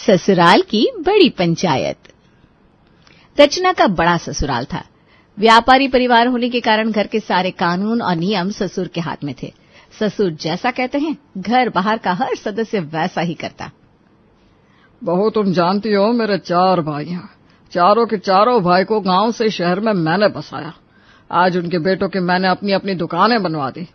ससुराल की बड़ी पंचायत। रचना का बड़ा ससुराल था। व्यापारी परिवार होने के कारण घर के सारे कानून और नियम ससुर के हाथ में थे। ससुर जैसा कहते हैं, घर बाहर का हर सदस्य वैसा ही करता। बहू, तुम जानती हो मेरे 4 भाई हैं। चारों के चारों भाई को गांव से शहर में मैंने बसाया। आज उनके बेटों की मैंने अपनी अपनी दुकानें बनवा दी।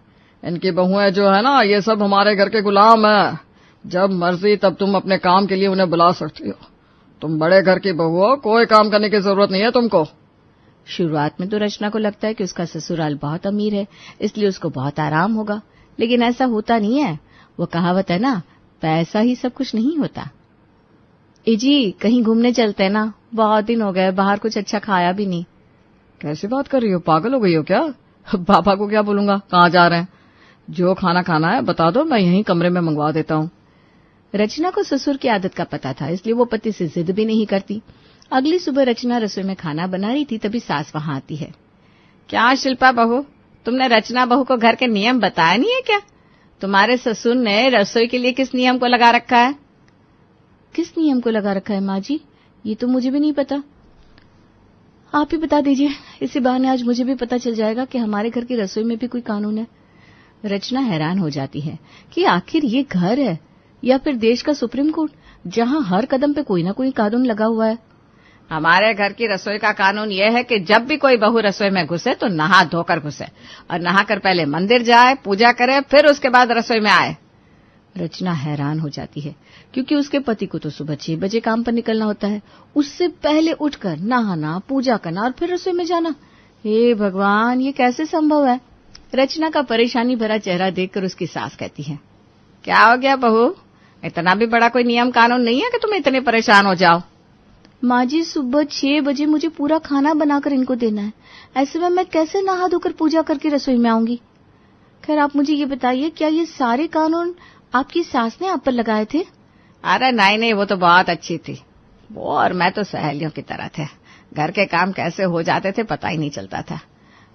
इनकी बहुएं जो है ना, ये सब हमारे घर के गुलाम है। जब मर्जी तब तुम अपने काम के लिए उन्हें बुला सकती हो। तुम बड़े घर की बहू हो, कोई काम करने की जरूरत नहीं है तुमको। शुरुआत में तो रचना को लगता है कि उसका ससुराल बहुत अमीर है, इसलिए उसको बहुत आराम होगा, लेकिन ऐसा होता नहीं है। वो कहावत है ना, पैसा ही सब कुछ नहीं होता। जी, कहीं घूमने चलते हैं ना, बहुत दिन हो गए, बाहर कुछ अच्छा खाया भी नहीं। कैसी बात कर रही हो, पागल हो गई हो क्या? पापा को क्या बोलूंगा, कहाँ जा रहे हैं? जो खाना खाना है बता दो, मैं यहीं कमरे में मंगवा देता हूँ। रचना को ससुर की आदत का पता था, इसलिए वो पति से जिद भी नहीं करती। अगली सुबह रचना रसोई में खाना बना रही थी, तभी सास वहां आती है। क्या शिल्पा बहू, तुमने रचना बहू को घर के नियम बताया नहीं है क्या? तुम्हारे ससुर ने रसोई के लिए किस नियम को लगा रखा है? किस नियम को लगा रखा है माँ जी? ये तो मुझे भी नहीं पता, आप ही बता दीजिए। इसी बहाने आज मुझे भी पता चल जाएगा कि हमारे घर की रसोई में भी कोई कानून है। रचना हैरान हो जाती है कि आखिर ये घर है या फिर देश का सुप्रीम कोर्ट, जहां हर कदम पे कोई ना कोई कानून लगा हुआ है। हमारे घर की रसोई का कानून यह है कि जब भी कोई बहू रसोई में घुसे तो नहा धोकर घुसे और नहाकर पहले मंदिर जाए, पूजा करे, फिर उसके बाद रसोई में आए। रचना हैरान हो जाती है क्योंकि उसके पति को तो सुबह 6 बजे काम पर निकलना होता है। उससे पहले उठकर नहाना, पूजा करना और फिर रसोई में जाना। हे भगवान, ये कैसे संभव है? रचना का परेशानी भरा चेहरा देखकर उसकी सास कहती है, क्या हो गया बहू, इतना भी बड़ा कोई नियम कानून नहीं है कि तुम इतने परेशान हो जाओ। माँ जी, सुबह 6 बजे मुझे पूरा खाना बनाकर इनको देना है। ऐसे में मैं कैसे नहा धोकर पूजा करके रसोई में आऊंगी? खैर, आप मुझे ये बताइए, क्या ये सारे कानून आपकी सास ने आप पर लगाए थे? अरे नहीं, वो तो बहुत अच्छी थी। वो और मैं तो सहेलियों की तरह थे। घर के काम कैसे हो जाते थे पता ही नहीं चलता था।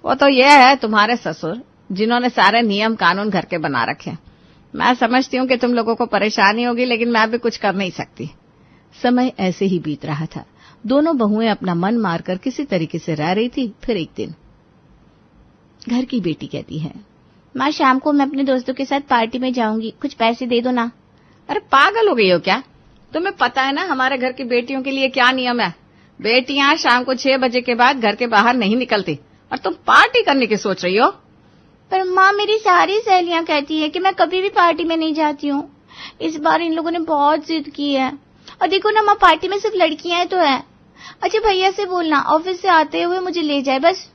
वो तो ये है तुम्हारे ससुर, जिन्होंने सारे नियम कानून घर के बना रखे। मैं समझती हूँ कि तुम लोगों को परेशानी होगी, लेकिन मैं भी कुछ कर नहीं सकती। समय ऐसे ही बीत रहा था। दोनों बहुएं अपना मन मारकर किसी तरीके से रह रही थी। फिर एक दिन घर की बेटी कहती है, माँ, शाम को मैं अपने दोस्तों के साथ पार्टी में जाऊंगी, कुछ पैसे दे दो ना। अरे पागल हो गई हो क्या? तुम्हें पता है ना हमारे घर की बेटियों के लिए क्या नियम है? बेटियां शाम को 6 बजे के बाद घर के बाहर नहीं निकलती, और तुम पार्टी करने की सोच रही हो? पर माँ, मेरी सारी सहेलियां कहती है कि मैं कभी भी पार्टी में नहीं जाती हूँ। इस बार इन लोगों ने बहुत जिद की है। और देखो ना माँ, पार्टी में सिर्फ लड़कियां तो है। अच्छा, भैया से बोलना ऑफिस से आते हुए मुझे ले जाए बस।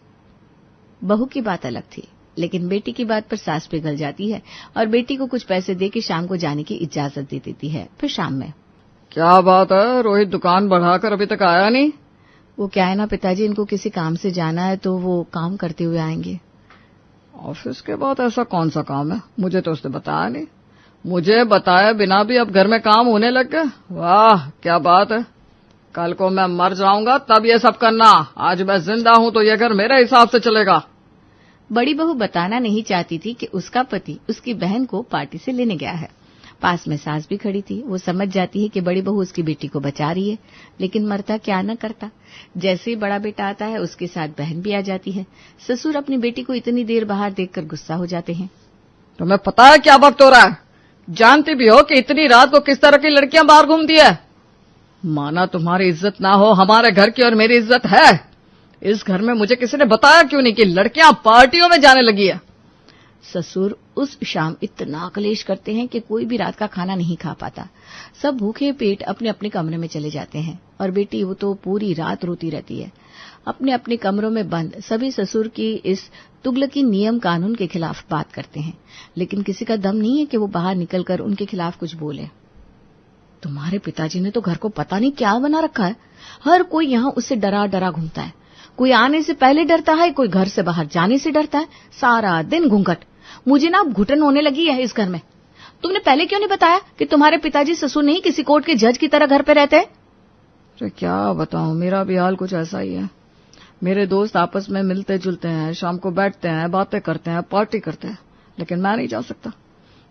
बहू की बात अलग थी, लेकिन बेटी की बात पर सास पिघल जाती है और बेटी को कुछ पैसे देकर शाम को जाने की इजाजत दे देती है। फिर शाम में, क्या बात है, रोहित दुकान बढ़ाकर अभी तक आया नहीं? वो क्या है ना पिताजी, इनको किसी काम से जाना है तो वो काम करते हुए आएंगे। ऑफिस के बाद ऐसा कौन सा काम है? मुझे तो उसने बताया नहीं। मुझे बताए बिना भी अब घर में काम होने लग गए। वाह, क्या बात है। कल को मैं मर जाऊंगा तब ये सब करना। आज मैं जिंदा हूं तो ये घर मेरे हिसाब से चलेगा। बड़ी बहू बताना नहीं चाहती थी कि उसका पति उसकी बहन को पार्टी से लेने गया है। पास में सास भी खड़ी थी। वो समझ जाती है कि बड़ी बहू उसकी बेटी को बचा रही है, लेकिन मरता क्या न करता। जैसे ही बड़ा बेटा आता है, उसके साथ बहन भी आ जाती है। ससुर अपनी बेटी को इतनी देर बाहर देखकर गुस्सा हो जाते हैं। तुम्हें पता है क्या वक्त हो रहा है? जानती भी हो कि इतनी रात को किस तरह की लड़कियां बाहर घूमती है? माना तुम्हारी इज्जत ना हो, हमारे घर की और मेरी इज्जत है। इस घर में मुझे किसी ने बताया क्यों नहीं कि लड़कियां पार्टियों में जाने लगी है? ससुर उस शाम इतना कलेश करते हैं कि कोई भी रात का खाना नहीं खा पाता। सब भूखे पेट अपने अपने कमरे में चले जाते हैं और बेटी वो तो पूरी रात रोती रहती है। अपने अपने कमरों में बंद सभी ससुर की इस तुगलकी नियम कानून के खिलाफ बात करते हैं, लेकिन किसी का दम नहीं है कि वो बाहर निकलकर उनके खिलाफ कुछ बोले। तुम्हारे पिताजी ने तो घर को पता नहीं क्या बना रखा है। हर कोई यहाँ उससे डरा डरा घूमता है। कोई आने से पहले डरता है, कोई घर से बाहर जाने से डरता है। सारा दिन घूंघट। मुझे ना अब घुटन होने लगी है इस घर में। तुमने पहले क्यों नहीं बताया कि तुम्हारे पिताजी ससुर नहीं किसी कोर्ट के जज की तरह घर पे रहते हैं? तो क्या बताऊं, मेरा भी हाल कुछ ऐसा ही है। मेरे दोस्त आपस में मिलते जुलते हैं, शाम को बैठते हैं, बातें करते हैं, पार्टी करते हैं, लेकिन मैं नहीं जा सकता।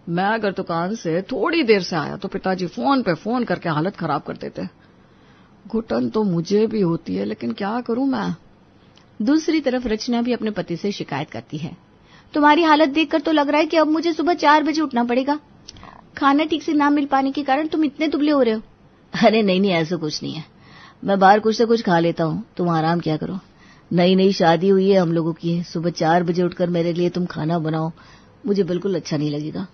मैं अगर दुकान से थोड़ी देर से आया तो पिताजी फोन पे फोन करके हालत खराब कर देते। घुटन तो मुझे भी होती है, लेकिन क्या करूं मैं। दूसरी तरफ रचना भी अपने पति से शिकायत करती है। तुम्हारी हालत देखकर तो लग रहा है कि अब मुझे सुबह 4 बजे उठना पड़ेगा। खाना ठीक से ना मिल पाने के कारण तुम इतने दुबले हो रहे हो। अरे नहीं, ऐसा कुछ नहीं है। मैं बाहर कुछ से कुछ खा लेता हूँ, तुम आराम क्या करो। नई नई शादी हुई है हम लोगों की, सुबह 4 बजे उठकर मेरे लिए तुम खाना बनाओ, मुझे बिल्कुल अच्छा नहीं लगेगा।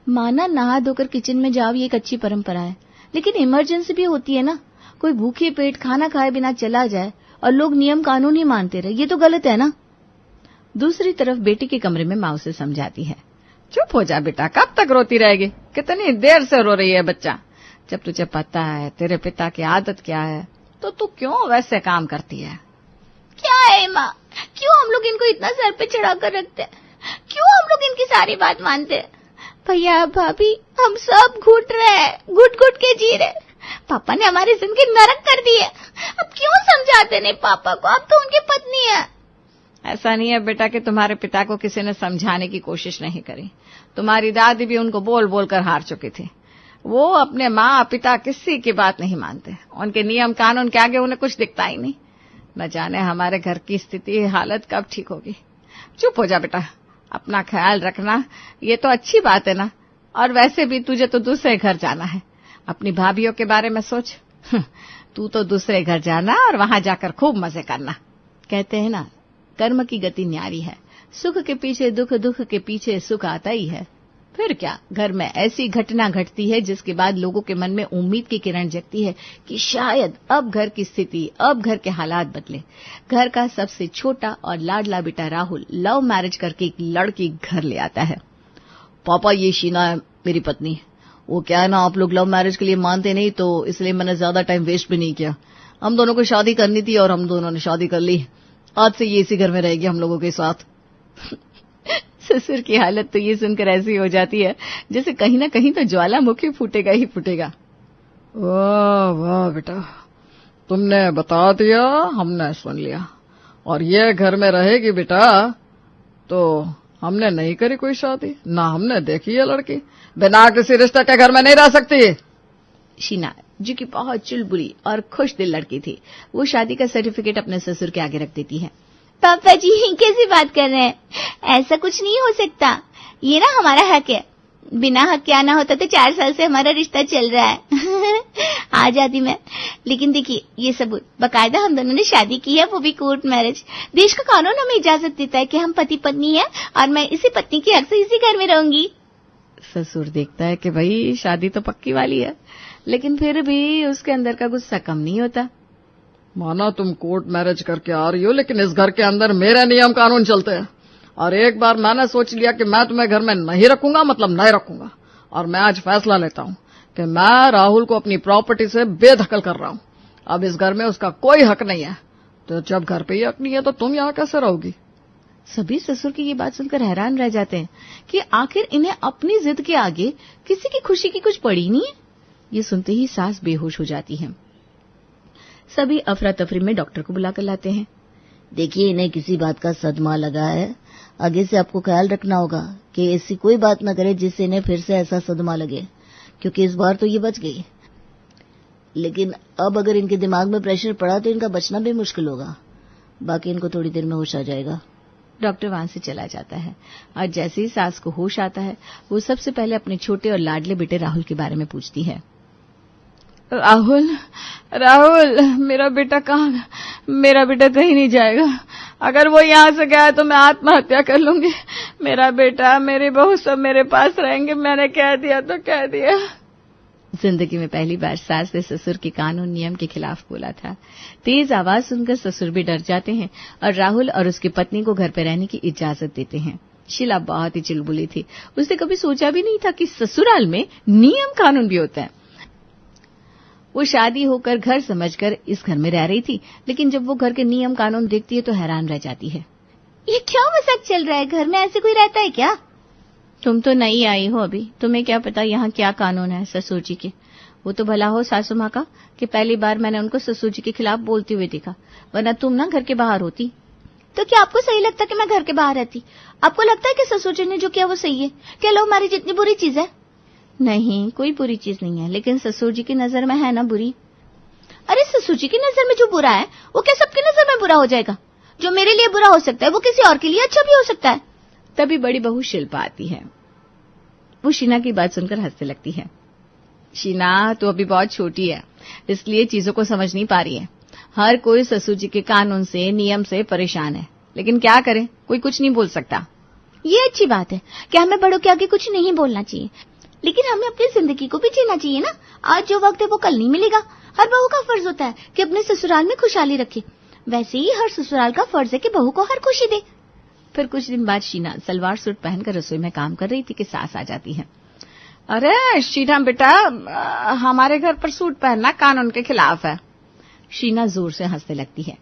माना नहा धोकर किचन में जाओ ये एक अच्छी परंपरा है, लेकिन इमरजेंसी भी होती है ना। कोई भूखे पेट खाना खाए बिना चला जाए और लोग नियम कानून ही मानते रहे, ये तो गलत है ना। दूसरी तरफ बेटी के कमरे में माँ उसे समझाती है। चुप हो जा बेटा, कब तक रोती रहेगी? कितनी देर से रो रही है बच्चा। जब तुझे पता है तेरे पिता की आदत क्या है तो तू क्यों वैसे काम करती है? क्या है माँ, क्यों हम लोग इनको इतना सर पे चढ़ा कर रखते हैं? क्यों हम लोग इनकी सारी बात मानते हैं? भैया भाभी हम सब घुट रहे हैं, घुट घुट के जी रहे। पापा ने हमारी जिंदगी नरक कर दी है, अब क्यों समझाते नहीं पापा को? अब तो उनकी पत्नी है। ऐसा नहीं है बेटा कि तुम्हारे पिता को किसी ने समझाने की कोशिश नहीं करी। तुम्हारी दादी भी उनको बोल बोल कर हार चुकी थी। वो अपने माँ पिता किसी की बात नहीं मानते, उनके नियम कानून के आगे उन्हें कुछ दिखता ही नहीं। न जाने हमारे घर की स्थिति हालत कब ठीक होगी। चुप हो जा बेटा, अपना ख्याल रखना, ये तो अच्छी बात है ना। और वैसे भी तुझे तो दूसरे घर जाना है, अपनी भाभीयों के बारे में सोच। तू तो दूसरे घर जाना और वहां जाकर खूब मजे करना। कहते हैं ना, कर्म की गति न्यारी है, सुख के पीछे दुख, दुख के पीछे सुख आता ही है। फिर क्या, घर में ऐसी घटना घटती है जिसके बाद लोगों के मन में उम्मीद की किरण जगती है कि शायद अब घर की स्थिति, अब घर के हालात बदले। घर का सबसे छोटा और लाडला बेटा राहुल लव मैरिज करके एक लड़की घर ले आता है। पापा, ये शीना है मेरी पत्नी। वो क्या है ना, आप लोग लव मैरिज के लिए मानते नहीं तो इसलिए मैंने ज्यादा टाइम वेस्ट भी नहीं किया। हम दोनों को शादी करनी थी और हम दोनों ने शादी कर ली। आज से ये इसी घर में रहेगी हम लोगों के साथ। ससुर की हालत तो ये सुनकर ऐसी हो जाती है जैसे कहीं ना कहीं तो ज्वालामुखी फूटेगा ही फूटेगा। वाह वाह बेटा, तुमने बता दिया, हमने सुन लिया। और ये घर में रहेगी बेटा, तो हमने नहीं करी कोई शादी, ना हमने देखी है लड़की। बिना किसी रिश्ते के घर में नहीं रह सकती। शीना, जो कि बहुत चुलबुली और खुश दिल लड़की थी, वो शादी का सर्टिफिकेट अपने ससुर के आगे रख देती है। पापा जी कैसी बात कर रहे हैं? ऐसा कुछ नहीं हो सकता, ये ना हमारा हक है। बिना हक के आना होता तो 4 साल से हमारा रिश्ता चल रहा है। आ जाती मैं। लेकिन देखिए, ये सबूत बकायदा हम दोनों ने शादी की है, वो भी कोर्ट मैरिज। देश का कानून हमें इजाजत देता है कि हम पति पत्नी है और मैं इसी पत्नी के हक से इसी घर में रहूंगी। ससुर देखता है कि भाई शादी तो पक्की वाली है, लेकिन फिर भी उसके अंदर का गुस्सा कम नहीं होता। माना तुम कोर्ट मैरिज करके आ रही हो, लेकिन इस घर के अंदर मेरे नियम कानून चलते हैं। और एक बार मैंने सोच लिया कि मैं तुम्हें घर में नहीं रखूंगा, मतलब नहीं रखूंगा। और मैं आज फैसला लेता हूं कि मैं राहुल को अपनी प्रॉपर्टी से बेदखल कर रहा हूं। अब इस घर में उसका कोई हक नहीं है। तो जब घर पे ही हक नहीं है तो तुम यहाँ कैसे रहोगी? सभी ससुर की ये बात सुनकर हैरान रह जाते हैं कि आखिर इन्हें अपनी जिद के आगे किसी की खुशी की कुछ पड़ी नहीं है। ये सुनते ही सास बेहोश हो जाती है। सभी अफरा तफरी में डॉक्टर को बुलाकर लाते हैं। देखिए, इन्हें किसी बात का सदमा लगा है। आगे से आपको ख्याल रखना होगा कि ऐसी कोई बात न करे जिससे इन्हें फिर से ऐसा सदमा लगे, क्योंकि इस बार तो ये बच गई, लेकिन अब अगर इनके दिमाग में प्रेशर पड़ा तो इनका बचना भी मुश्किल होगा। बाकी इनको थोड़ी देर में होश आ जाएगा। डॉक्टर वहां से चला जाता है और जैसे ही सास को होश आता है, वो सबसे पहले अपने छोटे और लाडले बेटे राहुल के बारे में पूछती है। राहुल, राहुल, मेरा बेटा कहाँ? मेरा बेटा कहीं नहीं जाएगा। अगर वो यहाँ से गया तो मैं आत्महत्या कर लूंगी। मेरा बेटा, मेरी बहू सब मेरे पास रहेंगे। मैंने कह दिया तो कह दिया। जिंदगी में पहली बार सास ने ससुर के कानून नियम के खिलाफ बोला था। तेज आवाज सुनकर ससुर भी डर जाते हैं और राहुल और उसकी पत्नी को घर पर रहने की इजाजत देते हैं। शीला बहुत ही चुलबुली थी। उसने कभी सोचा भी नहीं था कि ससुराल में नियम कानून भी होता है। वो शादी होकर घर समझकर इस घर में रह रही थी, लेकिन जब वो घर के नियम कानून देखती है तो हैरान रह जाती है। ये क्या मजाक चल रहा है? घर में ऐसे कोई रहता है क्या? तुम तो नई आई हो अभी, तुम्हें क्या पता यहाँ क्या कानून है ससुर जी के। वो तो भला हो सासू माँ का कि पहली बार मैंने उनको ससुर जी के खिलाफ बोलते हुए देखा, वरना तुम ना घर के बाहर होती। तो क्या आपको सही लगता कि मैं घर के बाहर रहती? आपको लगता है कि ससुर जी ने जो किया वो सही है? क्या लव मैरिज इतनी बुरी चीज है? नहीं, कोई बुरी चीज नहीं है, लेकिन ससुर जी की नजर में है ना बुरी। अरे ससुर जी की नजर में जो बुरा है वो क्या सबकी नजर में बुरा हो जाएगा? जो मेरे लिए बुरा हो सकता है वो किसी और के लिए अच्छा भी हो सकता है। तभी बड़ी बहू शिल्पा आती है। वो शीना की बात सुनकर हंसने लगती है। शीना, तू अभी बहुत छोटी है, इसलिए चीजों को समझ नहीं पा रही है। हर कोई ससुर जी के कानून से, नियम से परेशान है, लेकिन क्या करे, कोई कुछ नहीं बोल सकता। ये अच्छी बात है कि हमें बड़ों के आगे कुछ नहीं बोलना चाहिए, लेकिन हमें अपनी जिंदगी को भी जीना चाहिए ना। आज जो वक्त है वो कल नहीं मिलेगा। हर बहू का फर्ज होता है कि अपने ससुराल में खुशहाली रखे, वैसे ही हर ससुराल का फर्ज है कि बहू को हर खुशी दे। फिर कुछ दिन बाद शीना सलवार सूट पहनकर रसोई में काम कर रही थी कि सास आ जाती है। अरे शीना बेटा, हमारे घर पर सूट पहनना कानून के खिलाफ है। शीना जोर से हंसने लगती है।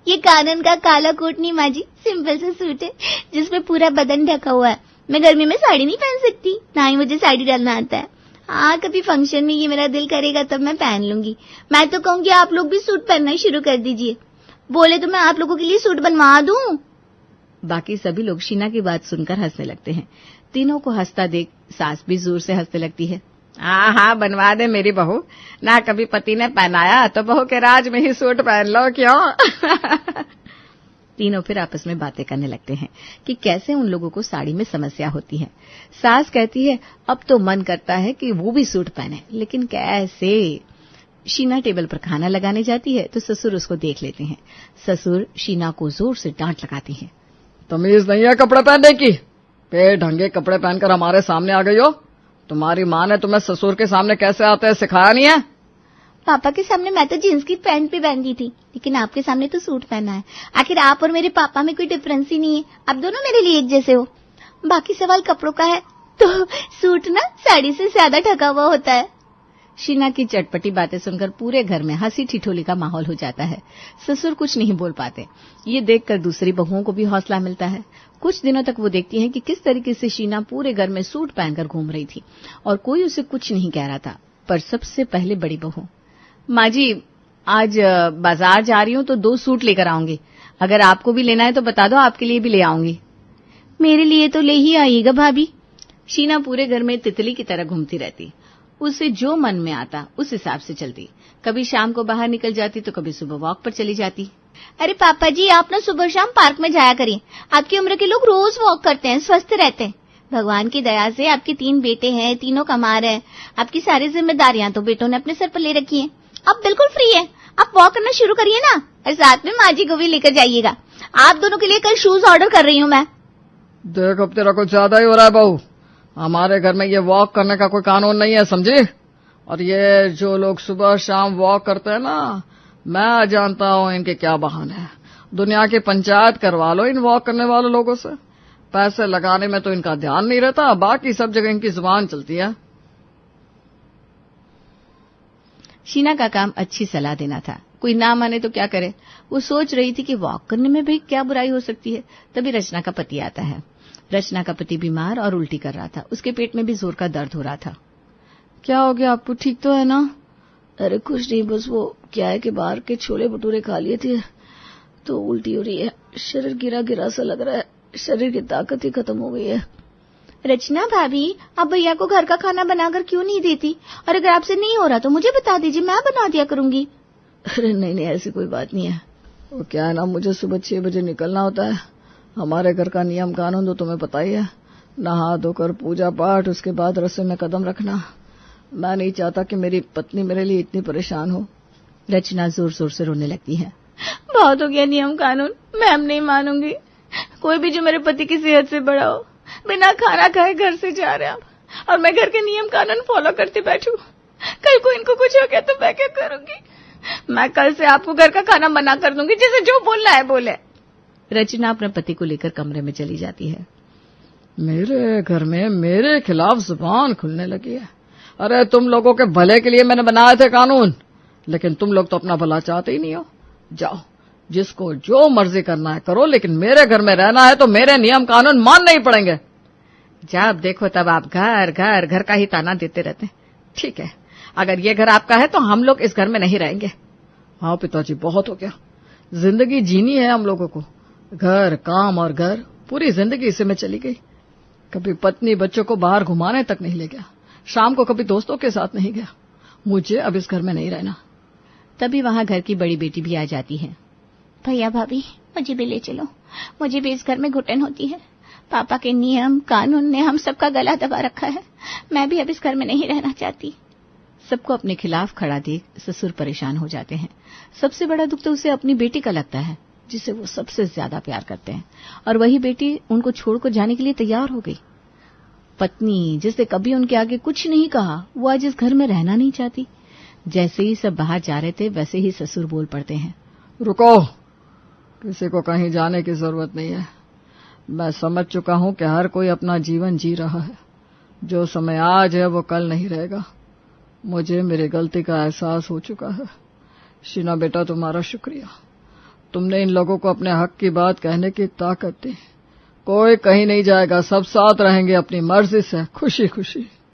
ये कानून का काला कोट नहीं माँ जी, सिंपल सा सूट है जिसमें पूरा बदन ढका हुआ है। मैं गर्मी में साड़ी नहीं पहन सकती, ना ही मुझे साड़ी डालना आता है। हाँ, कभी फंक्शन में ये मेरा दिल करेगा तब मैं पहन लूंगी। मैं तो कहूंगी आप लोग भी सूट पहनना शुरू कर दीजिए। बोले तो मैं आप लोगों के लिए सूट बनवा दूं। बाकी सभी लोग शीना की बात सुनकर हंसने लगते हैं। तीनों को हंसता देख सास भी जोर से हंसने लगती है। हाँ, बनवा दे मेरी बहू, ना कभी पति ने पहनाया तो बहू के राज में ही सूट पहन लो क्यों। तीनों फिर आपस में बातें करने लगते हैं कि कैसे उन लोगों को साड़ी में समस्या होती है। सास कहती है अब तो मन करता है कि वो भी सूट पहने, लेकिन कैसे। शीना टेबल पर खाना लगाने जाती है तो ससुर उसको देख लेते हैं। ससुर शीना को जोर से डांट लगाती है। तमीज नहीं है कपड़े पहनने की? बेढंगे कपड़े पहनकर हमारे सामने आ गई हो। तुम्हारी माँ ने तुम्हें ससुर के सामने कैसे आते हैं सिखाया नहीं है? पापा के सामने मैं तो जींस की पैंट भी पहनती थी, लेकिन आपके सामने तो सूट पहना है। आखिर आप और मेरे पापा में कोई डिफरेंस ही नहीं है, आप दोनों मेरे लिए एक जैसे हो। बाकी सवाल कपड़ों का है तो सूट ना साड़ी से ज्यादा ढका हुआ होता है। शीना की चटपटी बातें सुनकर पूरे घर में हंसी ठिठोली का माहौल हो जाता है। ससुर कुछ नहीं बोल पाते। ये देखकर दूसरी बहुओं को भी हौसला मिलता है। कुछ दिनों तक वो देखती हैं कि किस तरीके से शीना पूरे घर में सूट पहनकर घूम रही थी और कोई उसे कुछ नहीं कह रहा था। पर सबसे पहले बड़ी बहू, माँ जी आज बाजार जा रही हूँ तो 2 सूट लेकर आऊंगी, अगर आपको भी लेना है तो बता दो, आपके लिए भी ले आऊंगी। मेरे लिए तो ले ही आइएगा भाभी। शीना पूरे घर में तितली की तरह घूमती रहती। उसे जो मन में आता उस हिसाब से चलती। कभी शाम को बाहर निकल जाती तो कभी सुबह वॉक पर चली जाती। अरे पापा जी, आप ना सुबह शाम पार्क में जाया करिए। आपकी उम्र के लोग रोज वॉक करते हैं, स्वस्थ रहते हैं। भगवान की दया से आपके 3 बेटे हैं, तीनों कमा रहे हैं। आपकी सारी जिम्मेदारियां तो बेटों ने अपने सर पर ले रखी हैं। आप बिल्कुल फ्री है, आप वॉक करना शुरू करिए ना, और साथ में माँ जी को भी लेकर जाइएगा। आप दोनों के लिए कल शूज ऑर्डर कर रही हूँ मैं। देख अब तेरा कुछ ज्यादा ही हो रहा है बहू। हमारे घर में ये वॉक करने का कोई कानून नहीं है, समझी? और ये जो लोग सुबह शाम वॉक करते हैं ना, मैं जानता हूँ इनके क्या बहाने हैं। दुनिया की पंचायत करवा लो इन वॉक करने वाले लोगों से। पैसे लगाने में तो इनका ध्यान नहीं रहता, बाकी सब जगह इनकी जुबान चलती है। शीना का काम अच्छी सलाह देना था, कोई ना माने तो क्या करे। वो सोच रही थी कि वॉक करने में भी क्या बुराई हो सकती है। तभी रचना का पति आता है। रचना का पति बीमार और उल्टी कर रहा था। उसके पेट में भी जोर का दर्द हो रहा था। क्या हो गया आपको, ठीक तो है ना? अरे कुछ नहीं, बस वो क्या है कि बाहर के छोले भटूरे खा लिए थे तो उल्टी हो रही है। शरीर गिरा गिरा सा लग रहा है, शरीर की ताकत ही खत्म हो गई है। रचना भाभी, आप भैया को घर का खाना बनाकर क्यों नहीं देती? और अगर आपसे नहीं हो रहा तो मुझे बता दीजिए, मैं बना दिया करूंगी। अरे नहीं, ऐसी कोई बात नहीं है। वो क्या है ना, मुझे सुबह 6 बजे निकलना होता है। हमारे घर का नियम कानून तो तुम्हें पता ही है। नहा धोकर पूजा पाठ, उसके बाद रसोई में कदम रखना। मैं नहीं चाहता कि मेरी पत्नी मेरे लिए इतनी परेशान हो। रचना जोर जोर से रोने लगती है। बहुत हो गया नियम कानून, मैं अब नहीं मानूंगी। कोई भी जो मेरे पति की सेहत से बड़ा हो, बिना खाना खाए घर से जा रहे हैं और मैं घर के नियम कानून फॉलो करते बैठूं। कल को इनको कुछ हो गया तो मैं क्या करूंगी? मैं कल से आपको घर का खाना बना कर दूंगी, जिसे जो बोलना है बोले। रचना अपने पति को लेकर कमरे में चली जाती है। मेरे घर में मेरे खिलाफ जुबान खुलने लगी है। अरे तुम लोगों के भले के लिए मैंने बनाए थे कानून, लेकिन तुम लोग तो अपना भला चाहते ही नहीं हो। जाओ, जिसको जो मर्जी करना है करो, लेकिन मेरे घर में रहना है तो मेरे नियम कानून मानने ही पड़ेंगे। जब देखो तब आप घर घर घर का ही ताना देते रहते हैं। ठीक है, अगर ये घर आपका है तो हम लोग इस घर में नहीं रहेंगे। हाँ पिताजी, बहुत हो गया। जिंदगी जीनी है हम लोगों को। घर, काम और घर, पूरी जिंदगी इसी में चली गई। कभी पत्नी बच्चों को बाहर घुमाने तक नहीं ले गया, शाम को कभी दोस्तों के साथ नहीं गया। मुझे अब इस घर में नहीं रहना। तभी वहां घर की बड़ी बेटी भी आ जाती है। भैया भाभी, मुझे भी ले चलो, मुझे भी इस घर में घुटन होती है। पापा के नियम कानून ने हम सबका गला दबा रखा है। मैं भी अब इस घर में नहीं रहना चाहती। सबको अपने खिलाफ खड़ा देख ससुर परेशान हो जाते हैं। सबसे बड़ा दुख तो उसे अपनी बेटी का लगता है, जिसे वो सबसे ज्यादा प्यार करते हैं, और वही बेटी उनको छोड़कर जाने के लिए तैयार हो गई। पत्नी जिसने कभी उनके आगे कुछ नहीं कहा, वो आज इस घर में रहना नहीं चाहती। जैसे ही सब बाहर जा रहे थे वैसे ही ससुर बोल पड़ते हैं। रुको, किसी को कहीं जाने की जरूरत नहीं है। मैं समझ चुका हूं कि हर कोई अपना जीवन जी रहा है। जो समय आज है वो कल नहीं रहेगा। मुझे मेरी गलती का एहसास हो चुका है। शीना बेटा, तुम्हारा शुक्रिया। तुमने इन लोगों को अपने हक की बात कहने की ताकत दी। कोई कहीं नहीं जाएगा, सब साथ रहेंगे अपनी मर्जी से, खुशी खुशी।